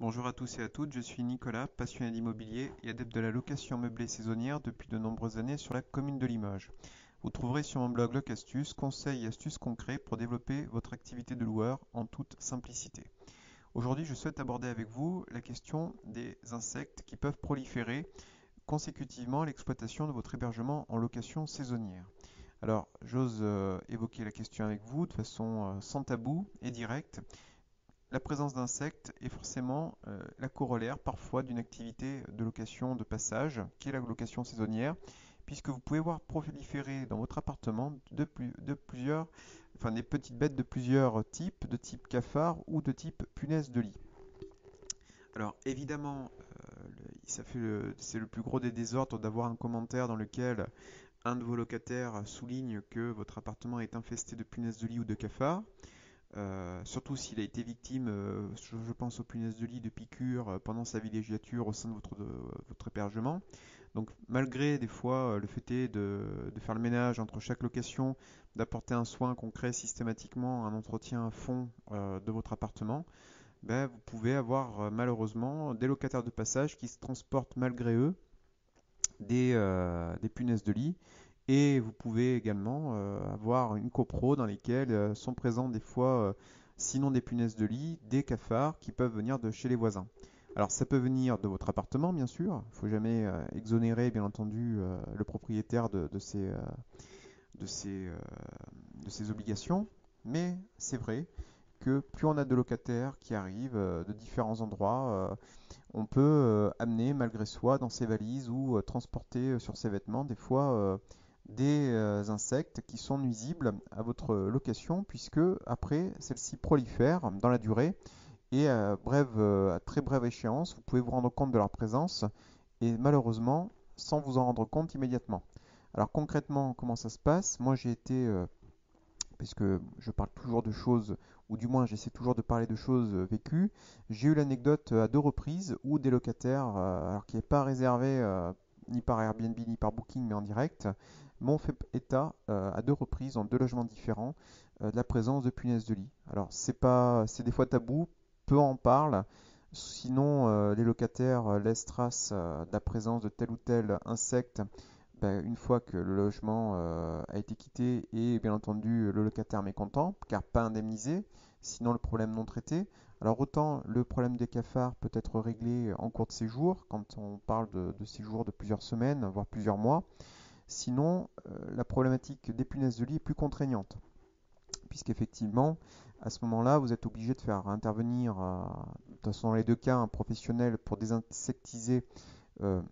Bonjour à tous et à toutes, je suis Nicolas, passionné d'immobilier et adepte de la location meublée saisonnière depuis de nombreuses années sur la commune de Limoges. Vous trouverez sur mon blog Locastus conseils et astuces concrets pour développer votre activité de loueur en toute simplicité. Aujourd'hui, je souhaite aborder avec vous la question des insectes qui peuvent proliférer consécutivement à l'exploitation de votre hébergement en location saisonnière. Alors, j'ose évoquer la question avec vous de façon sans tabou et directe. La présence d'insectes est forcément la corollaire parfois d'une activité de location de passage, qui est la location saisonnière, puisque vous pouvez voir proliférer dans votre appartement des petites bêtes de plusieurs types, de type cafard ou de type punaise de lit. Alors évidemment, c'est le plus gros des désordres d'avoir un commentaire dans lequel un de vos locataires souligne que votre appartement est infesté de punaises de lit ou de cafards. Surtout s'il a été victime, je pense aux punaises de lit, de piqûres pendant sa villégiature au sein de votre hébergement. Donc malgré des fois le fait est de faire le ménage entre chaque location, d'apporter un soin concret systématiquement, un entretien à fond de votre appartement, ben, vous pouvez avoir malheureusement des locataires de passage qui se transportent malgré eux des punaises de lit. Et vous pouvez également avoir une copro dans lesquelles sont présents des fois, sinon des punaises de lit, des cafards qui peuvent venir de chez les voisins. Alors ça peut venir de votre appartement, bien sûr. Il ne faut jamais exonérer, bien entendu, le propriétaire de ses, euh, de ses obligations. Mais c'est vrai que plus on a de locataires qui arrivent de différents endroits, on peut amener malgré soi dans ses valises ou transporter sur ses vêtements des fois des insectes qui sont nuisibles à votre location puisque après celle-ci prolifère dans la durée et à très brève échéance, vous pouvez vous rendre compte de leur présence et malheureusement sans vous en rendre compte immédiatement. Alors concrètement, comment ça se passe? Moi j'ai été puisque je parle toujours de choses, ou du moins j'essaie toujours de parler de choses vécues. J'ai eu l'anecdote à deux reprises où des locataires, alors qui n'est pas réservé ni par Airbnb ni par Booking, mais en direct, m'ont fait état à deux reprises, en deux logements différents, de la présence de punaises de lit. Alors c'est des fois tabou, peu en parlent. Sinon, les locataires laissent trace de la présence de tel ou tel insecte une fois que le logement a été quitté et bien entendu le locataire mécontent, car pas indemnisé, sinon le problème non traité. Alors autant le problème des cafards peut être réglé en cours de séjour, quand on parle de séjour de plusieurs semaines, voire plusieurs mois. Sinon, la problématique des punaises de lit est plus contraignante, puisqu'effectivement, à ce moment-là, vous êtes obligé de faire intervenir, de toute façon dans les deux cas, un professionnel pour désinsectiser euh,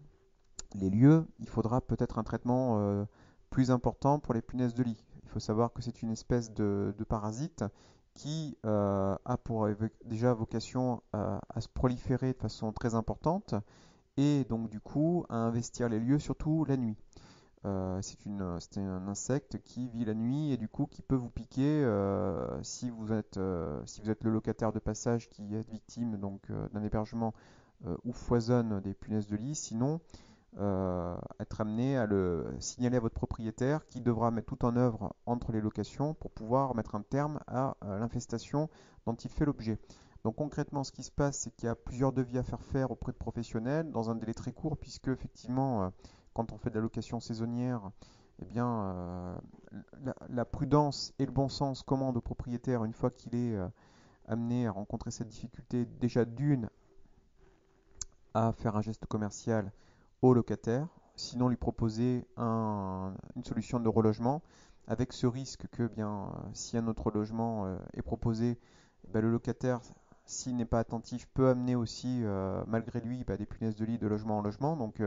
les lieux, il faudra peut-être un traitement plus important pour les punaises de lit. Il faut savoir que c'est une espèce de parasite qui a déjà vocation à se proliférer de façon très importante et donc du coup à investir les lieux surtout la nuit. C'est un insecte qui vit la nuit et du coup qui peut vous piquer si vous êtes le locataire de passage qui est victime d'un hébergement où foisonnent des punaises de lit. Sinon, être amené à le signaler à votre propriétaire qui devra mettre tout en œuvre entre les locations pour pouvoir mettre un terme à l'infestation dont il fait l'objet. Donc concrètement, ce qui se passe, c'est qu'il y a plusieurs devis à faire auprès de professionnels dans un délai très court, puisque effectivement, quand on fait de la location saisonnière, eh bien, la prudence et le bon sens commandent au propriétaire, une fois qu'il est amené à rencontrer cette difficulté, déjà d'une, à faire un geste commercial au locataire, sinon lui proposer une solution de relogement, avec ce risque que si un autre logement est proposé, le locataire, s'il n'est pas attentif, peut amener aussi, malgré lui, des punaises de lit de logement en logement. Donc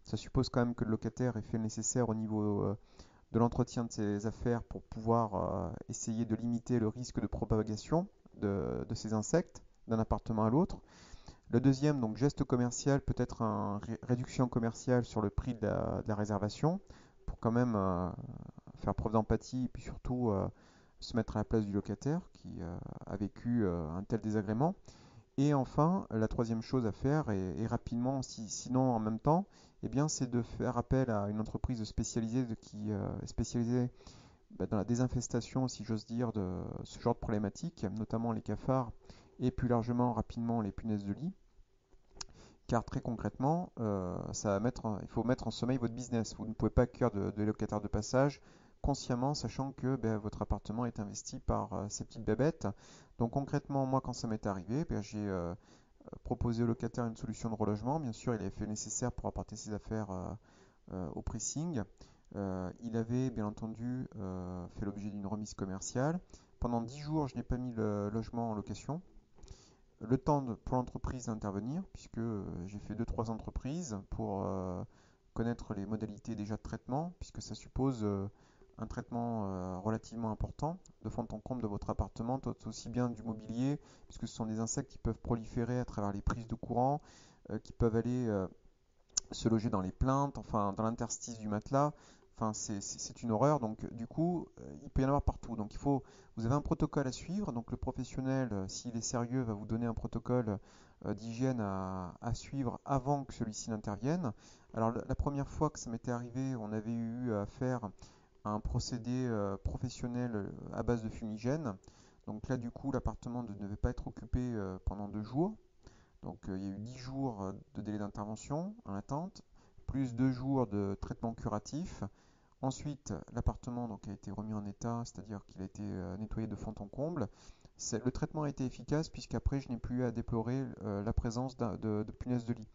ça suppose quand même que le locataire ait fait le nécessaire au niveau de l'entretien de ses affaires pour pouvoir essayer de limiter le risque de propagation de ces insectes d'un appartement à l'autre. Le deuxième, donc geste commercial, peut être une réduction commerciale sur le prix de la réservation pour quand même faire preuve d'empathie et puis surtout se mettre à la place du locataire qui a vécu un tel désagrément. Et enfin, la troisième chose à faire, et rapidement, sinon en même temps, eh bien, c'est de faire appel à une entreprise spécialisée qui est spécialisée dans la désinfestation, si j'ose dire, de ce genre de problématiques, notamment les cafards et plus largement, rapidement, les punaises de lit. Car très concrètement, il faut mettre en sommeil votre business. Vous ne pouvez pas accueillir de locataires de passage consciemment, sachant que ben, votre appartement est investi par ces petites bébêtes. Donc concrètement, moi, quand ça m'est arrivé, ben, j'ai proposé au locataire une solution de relogement. Bien sûr, il avait fait le nécessaire pour apporter ses affaires au pressing. Il avait bien entendu fait l'objet d'une remise commerciale. Pendant 10 jours, je n'ai pas mis le logement en location. Le temps pour l'entreprise d'intervenir, puisque j'ai fait deux trois entreprises pour connaître les modalités déjà de traitement, puisque ça suppose un traitement relativement important de fond en comble de votre appartement, aussi bien du mobilier, puisque ce sont des insectes qui peuvent proliférer à travers les prises de courant, qui peuvent aller se loger dans les plinthes, enfin dans l'interstice du matelas. Enfin, c'est une horreur. Donc, du coup, il peut y en avoir partout. Donc, vous avez un protocole à suivre. Donc, le professionnel, s'il est sérieux, va vous donner un protocole d'hygiène à suivre avant que celui-ci n'intervienne. Alors, la première fois que ça m'était arrivé, on avait eu affaire à un procédé professionnel à base de fumigène. Donc là, du coup, l'appartement ne devait pas être occupé pendant 2 jours. Donc il y a eu 10 jours de délai d'intervention en attente, plus 2 jours de traitement curatif. Ensuite, l'appartement donc, a été remis en état, c'est-à-dire qu'il a été nettoyé de fond en comble. Le traitement a été efficace puisqu'après je n'ai plus eu à déplorer la présence de punaises de lit.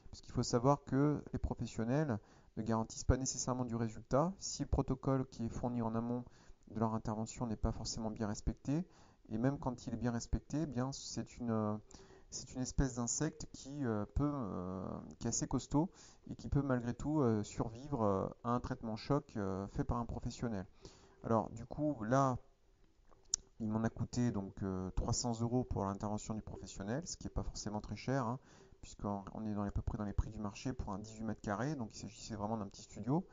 Parce qu'il faut savoir que les professionnels ne garantissent pas nécessairement du résultat si le protocole qui est fourni en amont de leur intervention n'est pas forcément bien respecté. Et même quand il est bien respecté, eh bien c'est une espèce d'insecte qui est assez costaud et qui peut malgré tout survivre à un traitement choc fait par un professionnel. Alors du coup là, il m'en a coûté donc 300 euros pour l'intervention du professionnel, ce qui n'est pas forcément très cher, hein, puisqu'on est à peu près dans les prix du marché pour un 18 mètres carrés, donc il s'agissait vraiment d'un petit studio.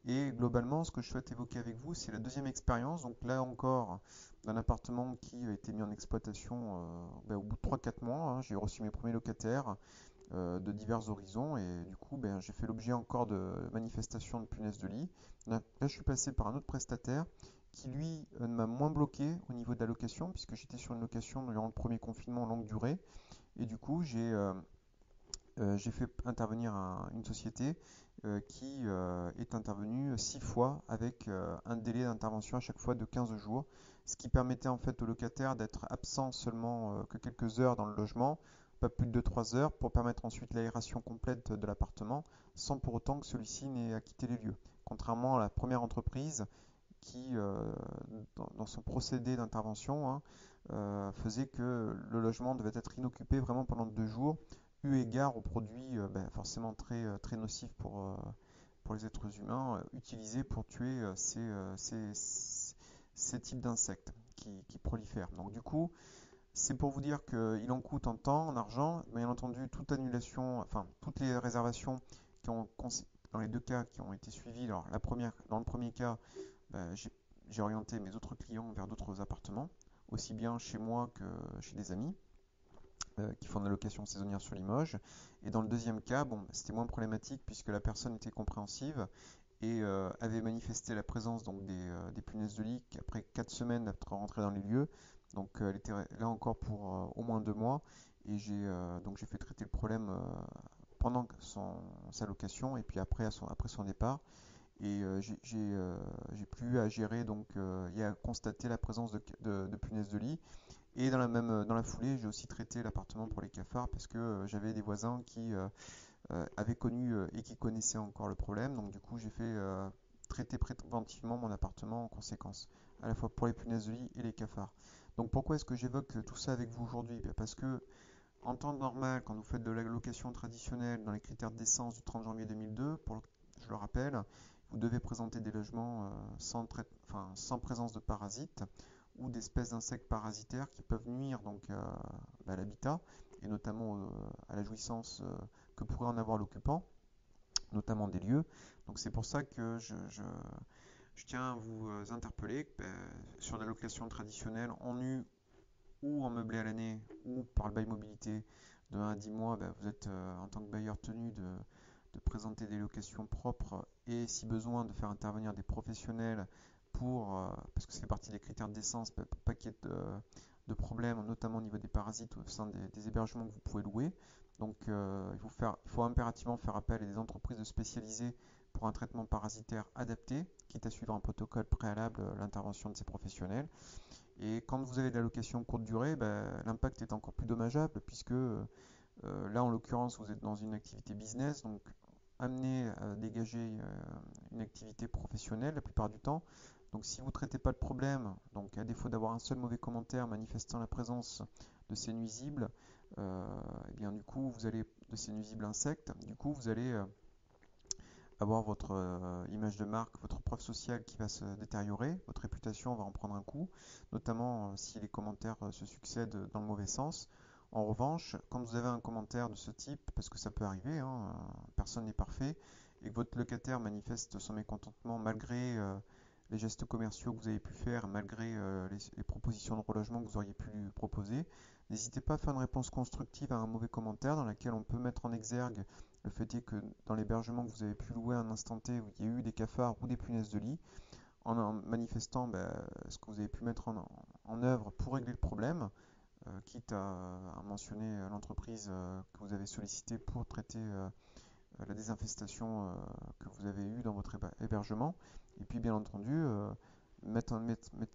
Et globalement, ce que je souhaite évoquer avec vous, c'est la deuxième expérience. Donc là encore, d'un appartement qui a été mis en exploitation au bout de 3-4 mois. Hein. J'ai reçu mes premiers locataires de divers horizons et du coup, ben, j'ai fait l'objet encore de manifestations de punaises de lit. Là, je suis passé par un autre prestataire qui, lui, m'a moins bloqué au niveau de la location, puisque j'étais sur une location durant le premier confinement longue durée. Et du coup, j'ai fait intervenir une société qui est intervenue 6 fois avec un délai d'intervention à chaque fois de 15 jours, ce qui permettait en fait au locataire d'être absent seulement que quelques heures dans le logement, pas plus de 3 heures, pour permettre ensuite l'aération complète de l'appartement, sans pour autant que celui-ci n'ait à quitter les lieux. Contrairement à la première entreprise qui, dans son procédé d'intervention, hein, faisait que le logement devait être inoccupé vraiment pendant 2 jours, eu égard aux produits ben, forcément très nocifs pour les êtres humains, utilisés pour tuer ces types d'insectes qui prolifèrent. Donc du coup, c'est pour vous dire qu'il en coûte en temps, en argent. Bien entendu, toute annulation, enfin toutes les réservations qui ont, dans les deux cas qui ont été suivies. Alors dans le premier cas, j'ai orienté mes autres clients vers d'autres appartements, aussi bien chez moi que chez des amis qui font de la location saisonnière sur Limoges. Et dans le deuxième cas, bon, c'était moins problématique puisque la personne était compréhensive et avait manifesté la présence donc des punaises de lit après 4 semaines d'être rentrée dans les lieux. Donc elle était là encore pour au moins 2 mois et j'ai fait traiter le problème pendant sa location et puis après son départ. Et j'ai plus eu à gérer donc et à constater la présence de punaises de lit. Et dans la foulée, j'ai aussi traité l'appartement pour les cafards parce que j'avais des voisins qui avaient connu et qui connaissaient encore le problème. Donc du coup, j'ai fait traiter préventivement mon appartement en conséquence, à la fois pour les punaises de lit et les cafards. Donc pourquoi est-ce que j'évoque tout ça avec vous aujourd'hui? Parce que en temps normal, quand vous faites de la location traditionnelle dans les critères de décence du 30 janvier 2002, je le rappelle, vous devez présenter des logements sans présence de parasites ou d'espèces d'insectes parasitaires qui peuvent nuire donc à l'habitat et notamment à la jouissance que pourrait en avoir l'occupant, notamment des lieux. Donc c'est pour ça que je tiens à vous interpeller sur la location traditionnelle en nu ou en meublé à l'année ou par le bail mobilité de 1 à 10 mois, vous êtes en tant que bailleur tenu de présenter des locations propres et si besoin de faire intervenir des professionnels parce que c'est partie des critères de décence, pour pas qu'il y ait de problèmes, notamment au niveau des parasites au sein des hébergements que vous pouvez louer. Donc il faut impérativement faire appel à des entreprises spécialisées pour un traitement parasitaire adapté, quitte à suivre un protocole préalable à l'intervention de ces professionnels. Et quand vous avez de la location courte durée, l'impact est encore plus dommageable puisque là, en l'occurrence, vous êtes dans une activité business, donc amené à dégager une activité professionnelle la plupart du temps. Donc si vous ne traitez pas le problème, donc à défaut d'avoir un seul mauvais commentaire manifestant la présence de ces nuisibles, et bien du coup vous allez de ces nuisibles insectes, du coup vous allez avoir votre image de marque, votre preuve sociale qui va se détériorer, votre réputation va en prendre un coup, notamment si les commentaires se succèdent dans le mauvais sens. En revanche, quand vous avez un commentaire de ce type, parce que ça peut arriver, hein, personne n'est parfait, et que votre locataire manifeste son mécontentement malgré les gestes commerciaux que vous avez pu faire, malgré les propositions de relogement que vous auriez pu lui proposer, n'hésitez pas à faire une réponse constructive à un mauvais commentaire dans laquelle on peut mettre en exergue le fait est que dans l'hébergement que vous avez pu louer à un instant T où il y a eu des cafards ou des punaises de lit, en manifestant ce que vous avez pu mettre en œuvre pour régler le problème, quitte à mentionner l'entreprise que vous avez sollicitée pour traiter la désinfestation que vous avez eue dans votre hébergement. Et puis bien entendu,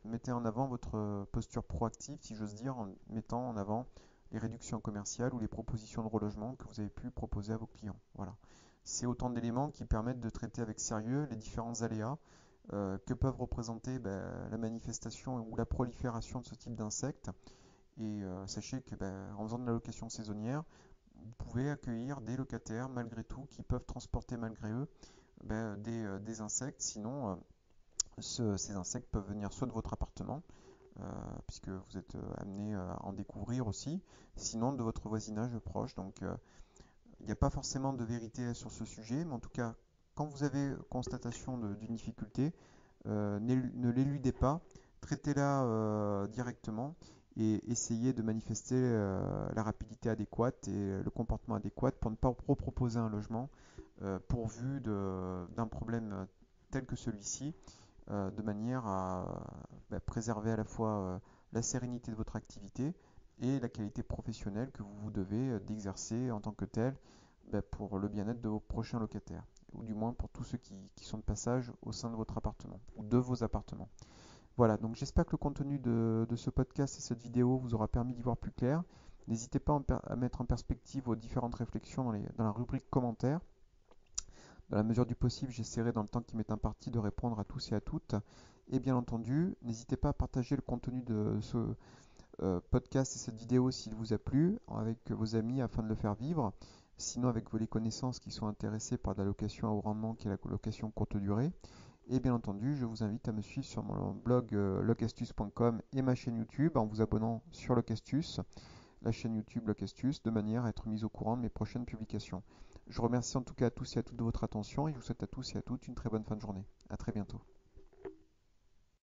mettez en avant votre posture proactive, si j'ose dire, en mettant en avant les réductions commerciales ou les propositions de relogement que vous avez pu proposer à vos clients. Voilà. C'est autant d'éléments qui permettent de traiter avec sérieux les différents aléas que peuvent représenter la manifestation ou la prolifération de ce type d'insectes. Et sachez que en faisant de la location saisonnière, vous pouvez accueillir des locataires malgré tout qui peuvent transporter malgré eux des insectes. Sinon, ces insectes peuvent venir soit de votre appartement, puisque vous êtes amené à en découvrir aussi, sinon de votre voisinage proche. Donc il n'y a pas forcément de vérité sur ce sujet, mais en tout cas, quand vous avez constatation d'une difficulté, ne l'éludez pas, traitez-la directement et essayez de manifester la rapidité adéquate et le comportement adéquat pour ne pas proposer un logement pourvu d'un problème tel que celui-ci, de manière à préserver à la fois la sérénité de votre activité et la qualité professionnelle que vous devez d'exercer en tant que tel pour le bien-être de vos prochains locataires, ou du moins pour tous ceux qui sont de passage au sein de votre appartement ou de vos appartements. Voilà, donc j'espère que le contenu de ce podcast et cette vidéo vous aura permis d'y voir plus clair. N'hésitez pas à mettre en perspective vos différentes réflexions dans la rubrique commentaires. Dans la mesure du possible, j'essaierai dans le temps qui m'est imparti de répondre à tous et à toutes. Et bien entendu, n'hésitez pas à partager le contenu de ce podcast et cette vidéo s'il vous a plu avec vos amis afin de le faire vivre. Sinon avec les connaissances qui sont intéressées par la location à haut rendement qui est la location courte durée. Et bien entendu, je vous invite à me suivre sur mon blog locastus.com et ma chaîne YouTube en vous abonnant sur Locastus, la chaîne YouTube Locastus, de manière à être mis au courant de mes prochaines publications. Je remercie en tout cas à tous et à toutes de votre attention et je vous souhaite à tous et à toutes une très bonne fin de journée. À très bientôt.